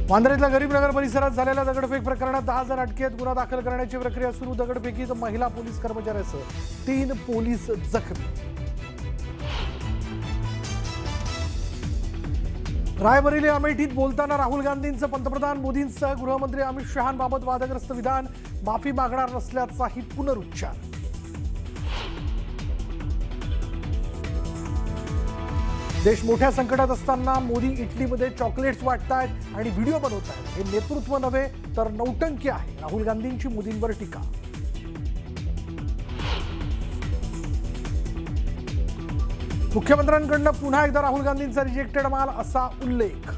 वांद्र्यातल्या गरीबनगर परिसरात झालेल्या दगडफेक प्रकरणात 10 जण अटकेत. गुन्हा दाखल करण्याची प्रक्रिया सुरू. दगडफेकीत महिला पोलीस कर्मचाऱ्यासह 3 पोलीस जखमी. रायबरेली अमेठीत बोलताना राहुल गांधींचं पंतप्रधान मोदींसह गृहमंत्री अमित शहांबाबत वादग्रस्त विधान. माफी मागणार नसल्याचाही पुनरुच्चार. देश मोठ्या संकटात असताना मोदी इटलीमध्ये चॉकलेट्स वाटतायत आणि व्हिडिओ बनवतायत. हे नेतृत्व नव्हे तर नौटंकी आहे. राहुल गांधींची मोदींवर टीका. मुख्यमंत्र्यांकडून पुन्हा एकदा राहुल गांधींचा रिजेक्टेड माल असा उल्लेख.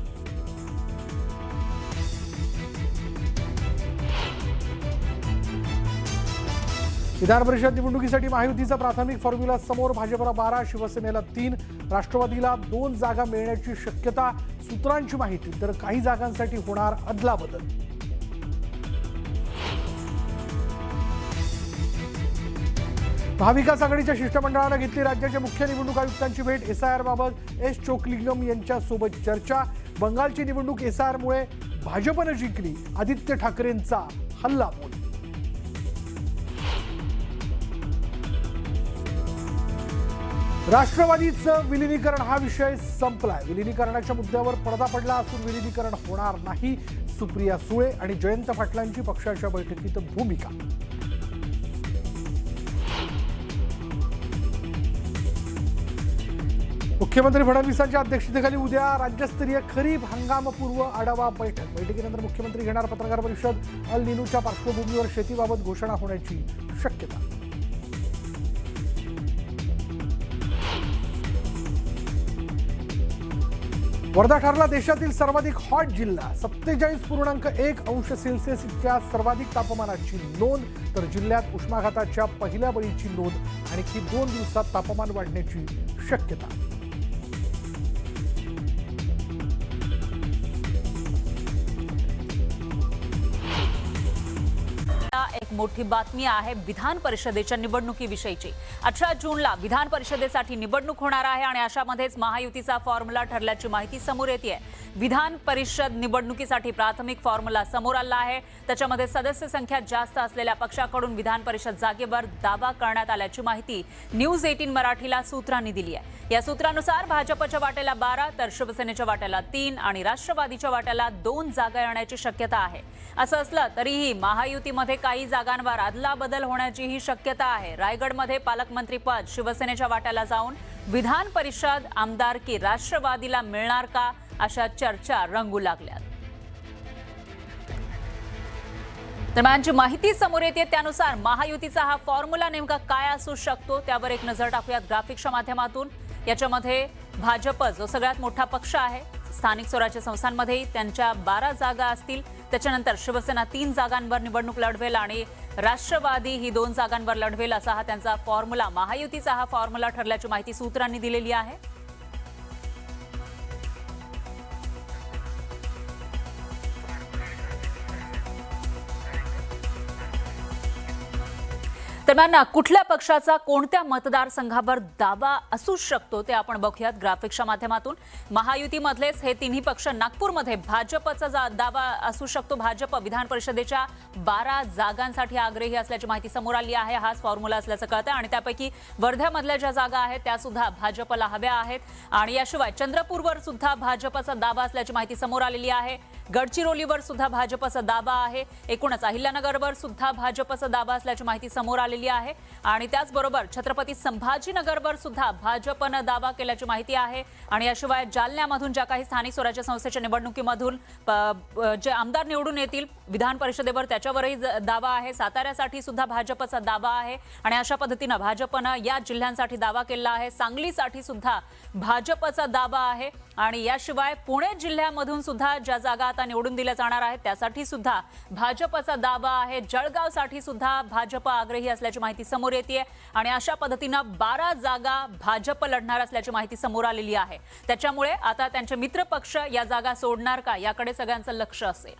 विधान परिषद निवडणुकीसाठी महायुतीचा प्राथमिक फॉर्म्युला समोर. भाजपला 12, शिवसेनेला 3, राष्ट्रवादीला 2 जागा मिळण्याची शक्यता. सूत्रांची माहिती. तर काही जागांसाठी होणार अदलाबदल. महाविकास आघाडीच्या शिष्टमंडळानं घेतली राज्याच्या मुख्य निवडणूक आयुक्तांची भेट. एसआयआर बाबत एस चोकलिंगम यांच्यासोबत चर्चा. बंगालची निवडणूक एसआयआरमुळे भाजपनं जिंकली. आदित्य ठाकरेंचा हल्लाबोल. राष्ट्रवादीचं विलिनीकरण हा विषय संपलाय. विलिनीकरणाच्या मुद्द्यावर पडदा पडला असून विलिनीकरण होणार नाही. सुप्रिया सुळे आणि जयंत पाटलांची पक्षाच्या बैठकीत भूमिका. मुख्यमंत्री फडणवीसांच्या अध्यक्षतेखाली उद्या राज्यस्तरीय खरीप हंगामपूर्व आढावा बैठक. बैठकीनंतर मुख्यमंत्री घेणार पत्रकार परिषद. अल निनूच्या पार्श्वभूमीवर शेतीबाबत घोषणा होण्याची शक्यता. वर्धा ठरला देशातील सर्वाधिक हॉट जिल्हा. 47.1 सेल्सिअस इतक्या सर्वाधिक तापमानाची नोंद. तर जिल्ह्यात उष्माघाताच्या पहिल्या बळीची नोंद. आणखी 2 दिवसात तापमान वाढण्याची शक्यता. एक मोठी बातमी आहे विधान परिषदेच्या निवडणुकीविषयीची. 18 जूनला विधान परिषदेसाठी निवडणूक होणार आहे आणि अशामध्येच महायुतीचा फॉर्म्युला ठरल्याची माहिती समोर येते. विधान परिषद निवडणुकीसाठी प्राथमिक फॉर्म्युला समोर आला आहे. त्याच्यामध्ये सदस्य संख्या जास्त असलेल्या पक्षाकडून विधान परिषद जागेवर दावा करण्यात आल्याची माहिती न्यूज 18 मराठीला सूत्रांनी दिली आहे. या सूत्रानुसार भाजपच्या वाट्याला 12, तर शिवसेनेच्या वाट्याला 3 आणि राष्ट्रवादीच्या वाट्याला 2 जागा येण्याची शक्यता आहे. असं असलं तरीही महायुतीमध्ये काही जागांवर अदलाबदल होण्याचीही शक्यता आहे. रायगडमध्ये पालकमंत्रीपद शिवसेनेच्या वाट्याला जाऊन विधान परिषद आमदारकी राष्ट्रवादीला मिळणार का, अशा चर्चा रंगू लागल्यात. दरम्यान जी माहिती समोर येते त्यानुसार महायुतीचा हा फॉर्म्युला नेमका काय असू शकतो त्यावर एक नजर टाकूयात ग्राफिक्सच्या माध्यमातून. याच्यामध्ये भाजप जो सगळ्यात मोठा पक्ष आहे, स्थानिक स्वराज्य संस्थांमध्ये त्यांच्या 12 जागा असतील. त्याच्यानंतर शिवसेना 3 जागांवर निवडणूक लढवेल आणि राष्ट्रवादी ही 2 जागांवर लढवेल असा हा त्यांचा फॉर्म्युला, महायुतीचा हा फॉर्म्युला ठरल्याची माहिती सूत्रांनी दिलेली आहे. दरम्यान कुठल्या पक्षाचा कोणत्या मतदारसंघावर दावा असू शकतो ते आपण बघूयात ग्राफिक्सच्या माध्यमातून. महायुतीमधलेच हे तिन्ही पक्ष नागपूरमध्ये भाजपचा दावा असू शकतो. भाजप विधान परिषदेच्या 12 जागांसाठी आग्रही असल्याची माहिती समोर आली आहे. हाच फॉर्म्युला असल्याचं कळतं आणि त्यापैकी वर्ध्यामधल्या ज्या जागा आहेत त्या सुद्धा भाजपला हव्या आहेत. आणि याशिवाय चंद्रपूरवर सुद्धा भाजपचा दावा असल्याची माहिती समोर आलेली आहे. गडचिरोलीवर सुद्धा भाजपचा दावा आहे. एकूणच अहिल्यानगरवर सुद्धा भाजपचा दावा असल्याची माहिती समोर आलेली आहे. आणि त्याचबरोबर छत्रपती संभाजीनगरवर सुद्धा भाजपनं दावा केल्याची माहिती आहे. आणि याशिवाय जालन्यामधून ज्या काही स्थानिक स्वराज्य संस्थेच्या निवडणुकीमधून जे आमदार निवडून येतील विधान परिषदेवर त्याच्यावरही दावा आहे. साताऱ्यासाठी सुद्धा भाजपचा दावा आहे. आणि अशा पद्धतीनं भाजपनं या जिल्ह्यांसाठी दावा केला आहे. सांगलीसाठी सुद्धा भाजपचा दावा आहे. आणि याशिवाय पुणे जिल्ह्यामधून सुद्धा ज्या जागा आता निवडून दिल्या जाणार आहेत त्यासाठी सुद्धा भाजपचा दावा आहे. जळगावसाठी सुद्धा भाजप आग्रही असल्याची माहिती समोर येते. आणि अशा पद्धतीनं 12 जागा भाजप लढणार असल्याची माहिती समोर आलेली आहे. त्याच्यामुळे आता त्यांचे मित्र पक्ष या जागा सोडणार का याकडे सगळ्यांचं लक्ष असेल.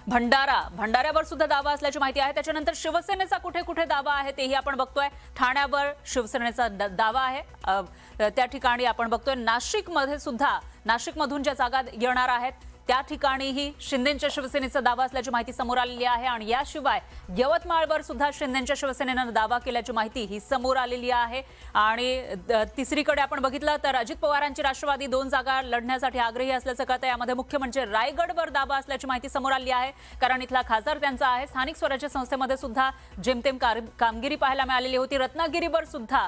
भंडाऱ्यावर सुद्धा दावा असल्याची माहिती आहे. त्याच्यानंतर शिवसेनेचा कुठे कुठे दावा आहे तेही आपण बघतोय. ठाण्यावर शिवसेनेचा दावा आहे. त्या ठिकाणी आपण बघतोय नाशिकमधून ज्या जागा येणार आहेत त्या ठिकाणीही शिंदेंच्या शिवसेनेचा दावा असल्याची माहिती समोर आलेली आहे. आणि याशिवाय यवतमाळवर सुद्धा शिंदेंच्या शिवसेनेनं दावा केल्याची माहिती ही समोर आलेली आहे. आणि तिसरीकडे आपण बघितलं तर अजित पवारांची राष्ट्रवादी 2 जागा लढण्यासाठी आग्रही असल्याचं कळतं. यामध्ये मुख्य म्हणजे रायगडवर दावा असल्याची माहिती समोर आली आहे, कारण इथला खासदार त्यांचा आहे. स्थानिक स्वराज्य संस्थेमध्ये सुद्धा जेमतेम कामगिरी पाहायला मिळालेली होती. रत्नागिरीवर सुद्धा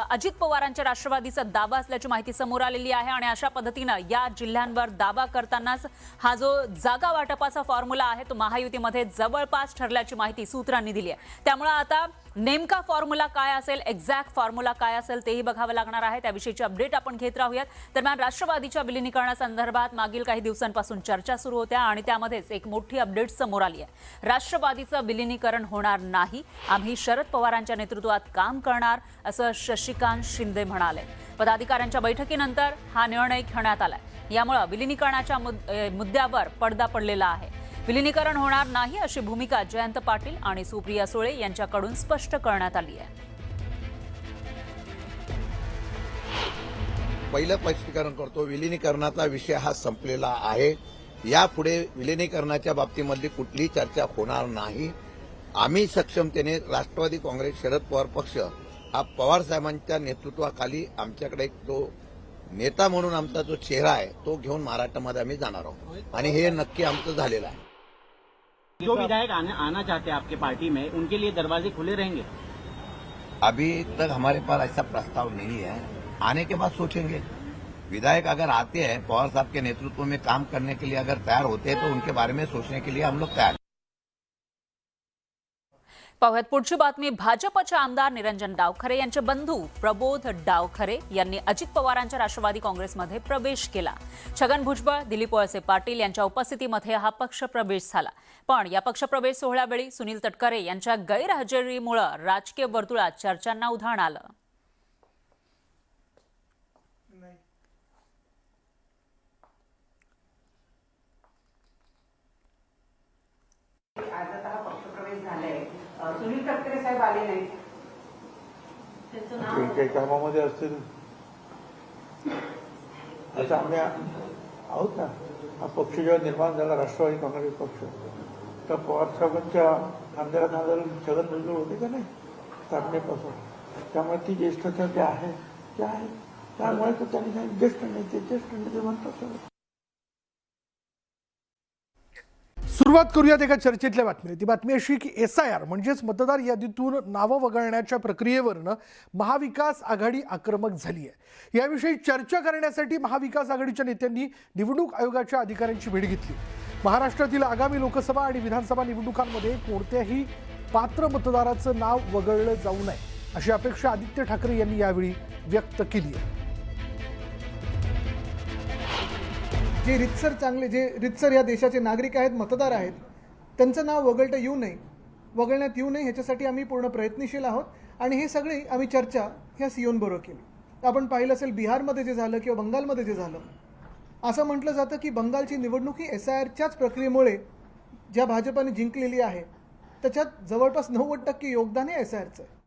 अजित पवारांच्या राष्ट्रवादीचा दावा असल्याची माहिती समोर आलेली आहे. आणि अशा पद्धतीनं या जिल्ह्यांवर दावा करतानाच हा जो जागा वाटपाचा फॉर्म्युला आहे तो महायुतीमध्ये जवळपास ठरल्याची माहिती सूत्रांनी दिली आहे. त्यामुळे आता नेमका फॉर्म्युला काय असेल, एक्झॅक्ट फॉर्म्युला काय असेल तेही बघावं लागणार आहे. त्याविषयीची अपडेट आपण घेत राहूयात. दरम्यान राष्ट्रवादीच्या विलिनीकरणासंदर्भात मागील काही दिवसांपासून चर्चा सुरू होत्या आणि त्यामध्येच एक मोठी अपडेट समोर आली आहे. राष्ट्रवादीचं विलिनीकरण होणार नाही, आम्ही शरद पवारांच्या नेतृत्वात काम करणार असं शशिकांत शिंदे म्हणाले. पदाधिकाऱ्यांच्या बैठकीनंतर हा निर्णय घेण्यात आलाय. यामुळे विलिनीकरणाच्या मुद्द्यावर पडदा पडलेला आहे. विलिनीकरण होणार नाही अशी भूमिका जयंत पाटील आणि सुप्रिया सुळे यांच्याकडून स्पष्ट करण्यात आली आहे. पहिलं स्पष्टीकरण करतो, विलिनीकरणाचा विषय हा संपलेला आहे. यापुढे विलिनीकरणाच्या बाबतीमधली कुठलीही चर्चा होणार नाही. आम्ही सक्षमतेने राष्ट्रवादी काँग्रेस शरद पवार पक्ष हा पवार साहेबांच्या नेतृत्वाखाली आमच्याकडे एक तो नेता म्हणून आमचा जो चेहरा आहे तो घेऊन महाराष्ट्रामध्ये आम्ही जाणार आहोत आणि हे नक्की आमचं झालेलं आहे. जो विधायक आना चाहते हैं आपके पार्टी में, उनके लिए दरवाजे खुले रहेंगे? अभी तक हमारे पास ऐसा प्रस्ताव नहीं है, आने के बाद सोचेंगे. विधायक अगर आते हैं, पवार साहब के नेतृत्व में काम करने के लिए अगर तैयार होते हैं तो उनके बारे में सोचने के लिए हम लोग तैयार. पाहुयात पुढची बातमी. भाजपचे आमदार निरंजन डावखरे यांचे बंधू प्रबोध डावखरे यांनी अजित पवारांच्या राष्ट्रवादी काँग्रेसमध्ये प्रवेश केला. छगन भुजबळ, दिलीप वळसे पाटील यांच्या उपस्थितीमध्ये हा पक्ष प्रवेश झाला. पण या पक्षप्रवेश सोहळ्यावेळी सुनील तटकरे यांच्या गैरहजेरीमुळे राजकीय वर्तुळात चर्चांना उधाण आलं. आज आता हा पक्षप्रवेश झालाय. सुनील तटकरे साहेब आले नाहीत. काही कामामध्ये असतील असं आम्ही आहोत ना. हा पक्ष जेव्हा निर्माण झाला राष्ट्रवादी काँग्रेस पक्ष, तर पवार साहेबांच्या खांद्याला छगन भुजबळ होते का नाही स्थापनेपासून. त्यामुळे ती ज्येष्ठता जे आहे ते आहे. त्यामुळे तर त्यांनी ज्येष्ठ नेते म्हणतात. सुरुवात करूयात एका चर्चेतल्या बातमीने. ती बातमी अशी की SIR म्हणजेच मतदार यादीतून नावं वगळण्याच्या प्रक्रियेवरनं महाविकास आघाडी आक्रमक झाली आहे. याविषयी चर्चा करण्यासाठी महाविकास आघाडीच्या नेत्यांनी निवडणूक आयोगाच्या अधिकाऱ्यांची भेट घेतली. महाराष्ट्रातील आगामी लोकसभा आणि विधानसभा निवडणुकांमध्ये कोणत्याही पात्र मतदाराचं नाव वगळलं जाऊ नये अशी अपेक्षा आदित्य ठाकरे यांनी यावेळी व्यक्त केली आहे. जे रितसर या देशाचे नागरिक आहेत, मतदार आहेत, त्यांचं नाव वगळण्यात येऊ नये ह्याच्यासाठी आम्ही पूर्ण प्रयत्नशील आहोत. आणि हे सगळे आम्ही चर्चा ह्या CEOंबरोबर केली. आपण पाहिलं असेल बिहारमध्ये जे झालं किंवा बंगालमध्ये जे झालं, असं म्हटलं जातं की बंगालची निवडणूक ही SIRच्याच प्रक्रियेमुळे ज्या भाजपाने जिंकलेली आहे त्याच्यात जवळपास 90% योगदान हे SIRचं आहे.